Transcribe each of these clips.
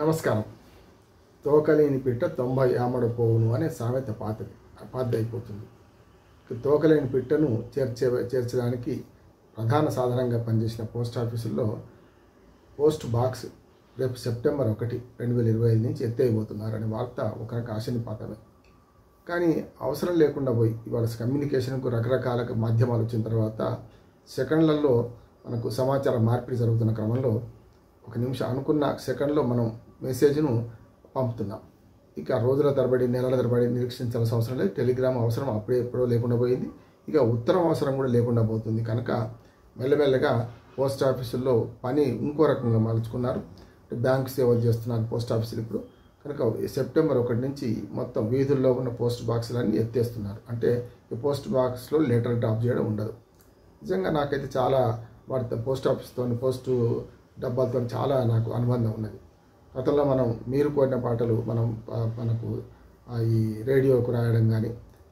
నమస్కారం. తోకలేని పిట్ట 90 ఆమడ పోవును అనే సామెత పాతదైపోతుంది. తోకలేని పిట్టను చేర్చడానికి ప్రధాన సాధనంగా పనిచేసిన పోస్ట్ ఆఫీసుల్లో పోస్ట్ బాక్స్ రేపు సెప్టెంబర్ 1, 2025 నుంచి ఎత్తేయబోతున్నారనే వార్త ఒక రక ఆశనిపాతమే. కానీ అవసరం లేకుండా పోయి ఇవాళ కమ్యూనికేషన్కు రకరకాల మాధ్యమాలు వచ్చిన తర్వాత సెకండ్లలో మనకు సమాచార మార్పిడి జరుగుతున్న క్రమంలో ఒక నిమిషం అనుకున్న సెకండ్లో మనం మెసేజ్ను పంపుతున్నాం. ఇక రోజుల తరబడి నెలల తరబడి నిరీక్షించాల్సిన అవసరం లేదు. టెలిగ్రామ్ అవసరం అప్పుడే ఎప్పుడో లేకుండా పోయింది. ఇక ఉత్తరం అవసరం కూడా లేకుండా పోతుంది. కనుక మెల్లమెల్లగా పోస్ట్ ఆఫీసుల్లో పని ఇంకో రకంగా మలుచుకున్నారు. బ్యాంక్ సేవలు చేస్తున్నారు పోస్ట్ ఆఫీసులు ఇప్పుడు. కనుక సెప్టెంబర్ 1 నుంచి మొత్తం వీధుల్లో ఉన్న పోస్ట్ బాక్సులన్నీ ఎత్తేస్తున్నారు. అంటే ఈ పోస్ట్ బాక్స్లో లెటర్ డ్రాప్ చేయడం ఉండదు. నిజంగా నాకైతే చాలా వాటి పోస్ట్ ఆఫీస్తో పోస్టు డబ్బాలతో చాలా నాకు అనుబంధం ఉన్నది. గతంలో మీరు కోరిన పాటలు మనకు ఈ రేడియోకు రాయడం కానీ,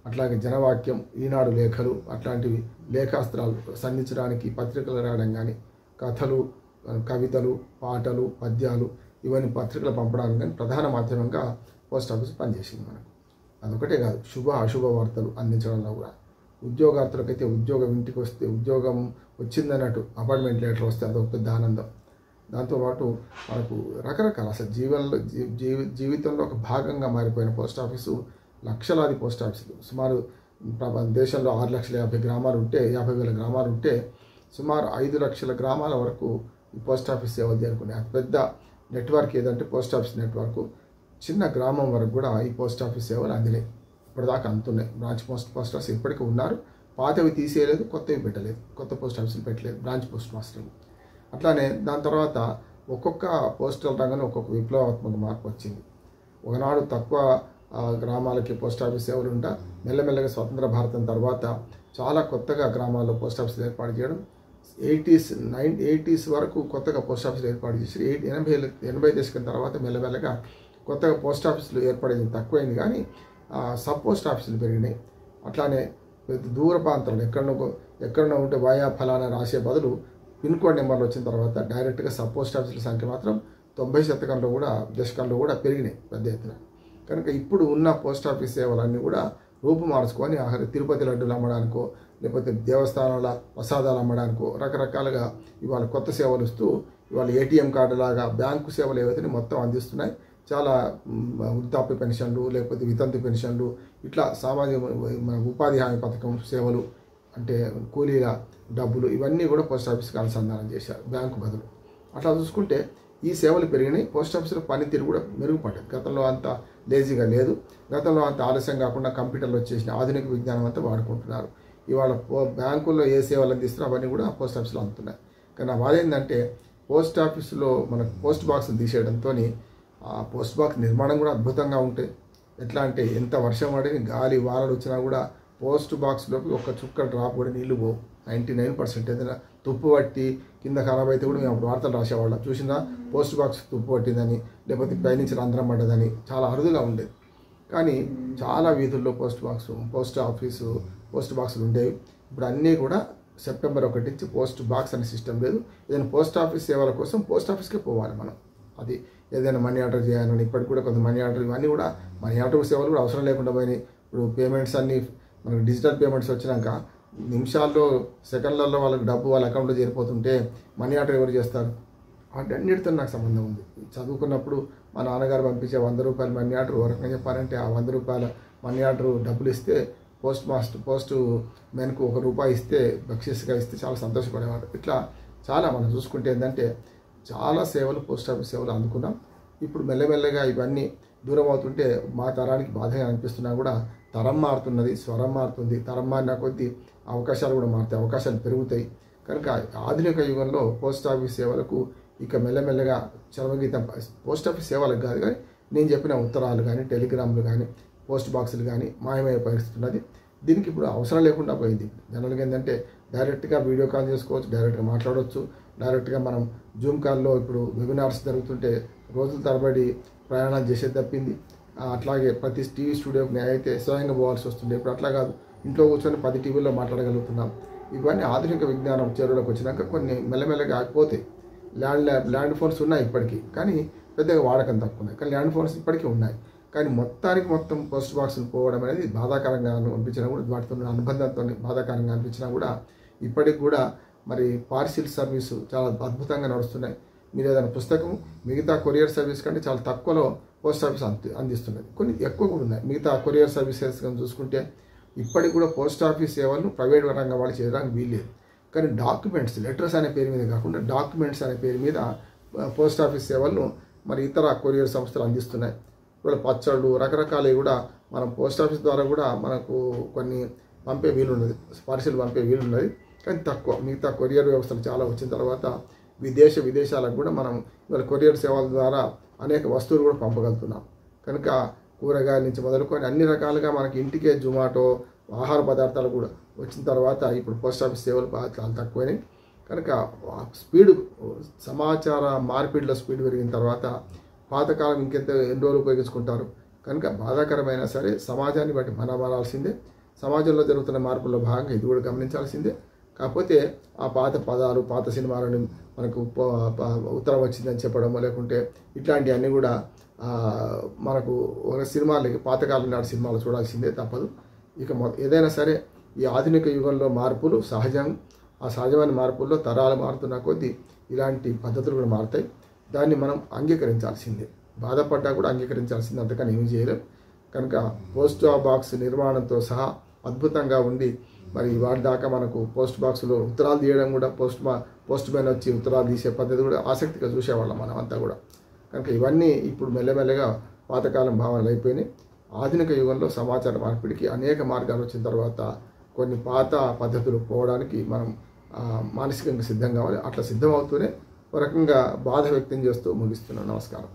అట్లాగే జనవాక్యం, ఈనాడు లేఖలు, అట్లాంటివి లేఖాస్త్రాలు సంధించడానికి పత్రికలు రాయడం కానీ, కథలు, కవితలు, పాటలు, పద్యాలు ఇవన్నీ పత్రికలు పంపడానికి కానీ ప్రధాన మాధ్యమంగా పోస్ట్ ఆఫీస్ పనిచేసింది మనకు. అదొకటే కాదు, శుభ అశుభ వార్తలు అందించడంలో కూడా. ఉద్యోగార్థులకైతే ఉద్యోగం ఇంటికి వస్తే ఉద్యోగం వచ్చిందన్నట్టు అపాయింట్మెంట్ లెటర్ వస్తే అదొక పెద్ద ఆనందం. దాంతోపాటు మనకు రకరకాల అసలు జీవితంలో ఒక భాగంగా మారిపోయిన పోస్ట్ ఆఫీసు లక్షలాది పోస్ట్ ఆఫీసులు. సుమారు దేశంలో 6,50,000 గ్రామాలు ఉంటే 50,000 గ్రామాలు ఉంటే సుమారు 5 లక్షల గ్రామాల వరకు ఈ పోస్ట్ ఆఫీస్ సేవలు చేరుకునే అతిపెద్ద నెట్వర్క్ ఏదంటే పోస్ట్ ఆఫీస్ నెట్వర్క్. చిన్న గ్రామం వరకు కూడా ఈ పోస్ట్ ఆఫీస్ సేవలు అందినాయి. ఇప్పటిదాకా అందుతున్నాయి. బ్రాంచ్ పోస్ట్ ఆఫీస్ ఇప్పటికీ ఉన్నారు. పాతవి తీసేయలేదు, కొత్తవి పెట్టలేదు, కొత్త పోస్ట్ ఆఫీసులు పెట్టలేదు, బ్రాంచ్ పోస్ట్ మాస్టర్లు. అట్లానే దాని తర్వాత ఒక్కొక్క పోస్టల్ రంగంలో ఒక్కొక్క విప్లవాత్మక మార్పు వచ్చింది. ఒకనాడు తక్కువ గ్రామాలకి పోస్ట్ ఆఫీస్ సేవలు ఉంటా మెల్లమెల్లగా స్వతంత్ర భారతం తర్వాత చాలా కొత్తగా గ్రామాల్లో పోస్ట్ ఆఫీసులు ఏర్పాటు చేయడం, 80s వరకు కొత్తగా పోస్ట్ ఆఫీసులు ఏర్పాటు చేసి 80 దశకం తర్వాత మెల్లమెల్లగా కొత్తగా పోస్ట్ ఆఫీసులు ఏర్పడేది తక్కువైంది. కానీ సబ్ పోస్ట్ ఆఫీసులు పెరిగినాయి. అట్లానే దూర ప్రాంతాలు ఎక్కడో ఉంటే వాయా ఫలానా రాసే బదులు పిన్ కోడ్ నెంబర్లు వచ్చిన తర్వాత డైరెక్ట్గా సబ్ పోస్ట్ ఆఫీసుల సంఖ్య మాత్రం 90 దశకంలో కూడా పెరిగినాయి పెద్ద ఎత్తున. కనుక ఇప్పుడు ఉన్న పోస్ట్ ఆఫీస్ సేవలన్నీ కూడా రూపు మార్చుకొని తిరుపతి లడ్డూలు అమ్మడానికో లేకపోతే దేవస్థానాల ప్రసాదాలు అమ్మడానికో రకరకాలుగా ఇవాళ కొత్త సేవలు ఇస్తూ ఇవాళ ఏటీఎం కార్డు లాగా బ్యాంకు సేవలు ఏవైతే మొత్తం అందిస్తున్నాయి. చాలా వృద్ధాప్య పెన్షన్లు లేకపోతే వితంతు పెన్షన్లు ఇట్లా సామాజిక ఉపాధి హామీ పథకం సేవలు అంటే కూలీల డబ్బులు ఇవన్నీ కూడా పోస్ట్ ఆఫీస్కి అనుసంధానం చేశారు బ్యాంకు బదులు. అట్లా చూసుకుంటే ఈ సేవలు పెరిగినాయి. పోస్ట్ ఆఫీసులో పనితీరు కూడా మెరుగుపడ్డది. గతంలో అంత లేజీగా లేదు. గతంలో అంత ఆలస్యం కాకుండా కంప్యూటర్లో వచ్చేసిన ఆధునిక విజ్ఞానం అంతా వాడుకుంటున్నారు. ఇవాళ బ్యాంకుల్లో ఏ సేవలు అందిస్తారో అవన్నీ కూడా పోస్ట్ ఆఫీసులో అందుతున్నాయి. కానీ అదేంటంటే పోస్ట్ ఆఫీసులో మనకు పోస్ట్ బాక్స్ని తీసేయడంతో ఆ పోస్ట్ బాక్స్ నిర్మాణం కూడా అద్భుతంగా ఉంటాయి. ఎట్లా అంటే ఎంత వర్షం పడి గాలి వానలు వచ్చినా కూడా పోస్ట్ బాక్స్లోకి ఒక చుక్క డ్రాప్ కూడా నీళ్లు పోవు. 99% ఏదైనా తుప్పు పట్టి కింద ఖరాబ్ అయితే కూడా మేము అప్పుడు వార్తలు రాసేవాళ్ళం. చూసినా పోస్ట్ బాక్స్ తుప్పు పట్టిందని లేకపోతే పైనుంచి రంధ్రం పడ్డదని చాలా అరుదుగా ఉండేది. కానీ చాలా వీధుల్లో పోస్ట్ బాక్సులు ఉండేవి. ఇప్పుడు అన్నీ కూడా సెప్టెంబర్ 1 నుంచి పోస్ట్ బాక్స్ అనే సిస్టమ్ లేదు. ఏదైనా పోస్ట్ ఆఫీస్ సేవల కోసం పోస్ట్ ఆఫీస్కే పోవాలి మనం. అది ఏదైనా మనీ ఆర్డర్ చేయాలని ఇప్పటికి కూడా కొంత మనీ ఆర్డర్ ఇవన్నీ కూడా మనీ ఆర్డర్ సేవలు కూడా అవసరం లేకుండా పోయినాయి. ఇప్పుడు పేమెంట్స్ అన్నీ మనకు డిజిటల్ పేమెంట్స్ వచ్చినాక నిమిషాల్లో సెకండ్లలో వాళ్ళకి డబ్బు వాళ్ళ అకౌంట్లో చేరిపోతుంటే మనీ ఆర్డర్ ఎవరు చేస్తారు? వాటన్నిటితో నాకు సంబంధం ఉంది. చదువుకున్నప్పుడు మా నాన్నగారు పంపించే 100 రూపాయల మనీ ఆర్డర్ వరకు చెప్పారంటే ఆ 100 రూపాయల మనీ ఆర్డర్ డబ్బులు ఇస్తే పోస్ట్ మెన్కు ₹1 ఇస్తే బక్షీస్గా ఇస్తే చాలా సంతోషపడేవాడు. ఇట్లా చాలా మనం చూసుకుంటే ఏంటంటే చాలా సేవలు పోస్ట్ ఆఫీస్ సేవలు అందుకున్నాం. ఇప్పుడు మెల్లమెల్లగా ఇవన్నీ దూరం అవుతుంటే మా తరానికి బాధగా అనిపిస్తున్నా కూడా తరం మారుతున్నది, స్వరం మారుతుంది. తరం మారిన కొద్దీ అవకాశాలు కూడా మారుతాయి, అవకాశాలు పెరుగుతాయి. కనుక ఆధునిక యుగంలో పోస్ట్ ఆఫీస్ సేవలకు ఇక మెల్లమెల్లగా చరమగీతం పోస్ట్ ఆఫీస్ సేవలకు కాదు కానీ నేను చెప్పిన ఉత్తరాలు కానీ టెలిగ్రామ్లు కానీ పోస్ట్ బాక్సులు కానీ మాయమయ్యే పరిస్థితి ఉన్నది. దీనికి ఇప్పుడు అవసరం లేకుండా పోయింది. జనరల్గా ఏంటంటే డైరెక్ట్గా వీడియో కాల్ చేసుకోవచ్చు, డైరెక్ట్గా మాట్లాడవచ్చు, డైరెక్ట్గా మనం జూమ్ కాల్లో ఇప్పుడు వెబినార్స్ జరుగుతుంటే రోజుల తరబడి ప్రయాణాలు చేసేది తప్పింది. అట్లాగే ప్రతి టీవీ స్టూడియోకి అయితే స్వయంగా పోవాల్సి వస్తుంది. ఇప్పుడు అట్లా కాదు, ఇంట్లో కూర్చొని 10 టీవీల్లో మాట్లాడగలుగుతున్నాం. ఇవన్నీ ఆధునిక విజ్ఞానం చేరువలోకి వచ్చినాక కొన్ని మెల్లమెల్లగా ఆగిపోతాయి. ల్యాండ్ ఫోన్స్ ఉన్నాయి ఇప్పటికీ, కానీ పెద్దగా వాడకం తక్కువ ఉన్నాయి. కానీ ల్యాండ్ ఫోన్స్ ఇప్పటికీ ఉన్నాయి. కానీ మొత్తానికి మొత్తం పోస్ట్ బాక్సులు పోవడం అనేది బాధాకరంగా అనిపించినా కూడా, వాటితో అనుబంధంతో బాధాకరంగా అనిపించినా కూడా ఇప్పటికి కూడా మరి పార్సిల్ సర్వీసు చాలా అద్భుతంగా నడుస్తున్నాయి. మీరు ఏదైనా పుస్తకం మిగతా కొరియర్ సర్వీస్ కంటే చాలా తక్కువలో పోస్ట్ ఆఫీస్ అందిస్తున్నది. కొన్ని ఎక్కువ కూడా ఉన్నాయి. మిగతా కొరియర్ సర్వీసెస్ కానీ చూసుకుంటే ఇప్పటికి కూడా పోస్ట్ ఆఫీస్ సేవలను ప్రైవేట్ రంగం వాళ్ళు చేయడానికి వీల్లేదు. కానీ డాక్యుమెంట్స్, లెటర్స్ అనే పేరు మీద కాకుండా డాక్యుమెంట్స్ అనే పేరు మీద పోస్ట్ ఆఫీస్ సేవలను మరి ఇతర కొరియర్ సంస్థలు అందిస్తున్నాయి. ఇవాళ పచ్చళ్ళు రకరకాలవి కూడా మనం పోస్ట్ ఆఫీస్ ద్వారా కూడా మనకు కొన్ని పంపే వీలున్నది, పార్సిల్ పంపే వీలున్నది. కానీ తక్కువ. మిగతా కొరియర్ వ్యవస్థలు చాలా వచ్చిన తర్వాత విదేశాలకు కూడా మనం ఇవాళ కొరియర్ సేవల ద్వారా అనేక వస్తువులు కూడా పంపగలుగుతున్నాం. కనుక కూరగాయల నుంచి మొదలుకొని అన్ని రకాలుగా మనకి ఇంటికే జొమాటో ఆహార పదార్థాలు కూడా వచ్చిన తర్వాత ఇప్పుడు పోస్ట్ ఆఫీస్ సేవలు చాలా తక్కువైనాయి. కనుక స్పీడ్, సమాచార మార్పిడిలో స్పీడ్ పెరిగిన తర్వాత పాతకాలం ఎన్ని రోజులు ఉపయోగించుకుంటారు. కనుక బాధాకరమైనా సరే సమాజాన్ని బట్టి మనం మారాల్సిందే. సమాజంలో జరుగుతున్న మార్పుల్లో భాగంగా ఇది కూడా గమనించాల్సిందే. కాకపోతే ఆ పాత పదాలు, పాత సినిమాలను మనకు ఉత్తరం వచ్చిందని చెప్పడం, లేకుంటే ఇట్లాంటివన్నీ కూడా మనకు ఒక సినిమాలకి పాతకాలం నాటి సినిమాలు చూడాల్సిందే, తప్పదు. ఇక ఏదైనా సరే ఈ ఆధునిక యుగంలో మార్పులు సహజం. ఆ సహజమైన మార్పుల్లో తరాలు మారుతున్న కొద్దీ ఇలాంటి పద్ధతులు కూడా మారుతాయి. దాన్ని మనం అంగీకరించాల్సిందే. బాధపడ్డా కూడా అంగీకరించాల్సిందే, అంతకని ఏమి చేయలేం. కనుక పోస్ట్ బాక్స్ నిర్మాణంతో సహా అద్భుతంగా ఉండి మరి వాటి దాకా మనకు పోస్ట్ బాక్స్లో ఉత్తరాలు తీయడం కూడా పోస్ట్ మ్యాన్ వచ్చి ఉత్తరాలు తీసే పద్ధతి కూడా ఆసక్తిగా చూసేవాళ్ళం మనం అంతా కూడా. కనుక ఇవన్నీ ఇప్పుడు మెల్లమెల్లగా పాతకాలం భావనలు అయిపోయినాయి. ఆధునిక యుగంలో సమాచార మార్పిడికి అనేక మార్గాలు వచ్చిన తర్వాత కొన్ని పాత పద్ధతులు పోవడానికి మనం మానసికంగా సిద్ధం కావాలి. అట్లా సిద్ధమవుతూనే ఒక రకంగా బాధ వ్యక్తం చేస్తూ ముగిస్తున్నాం. నమస్కారం.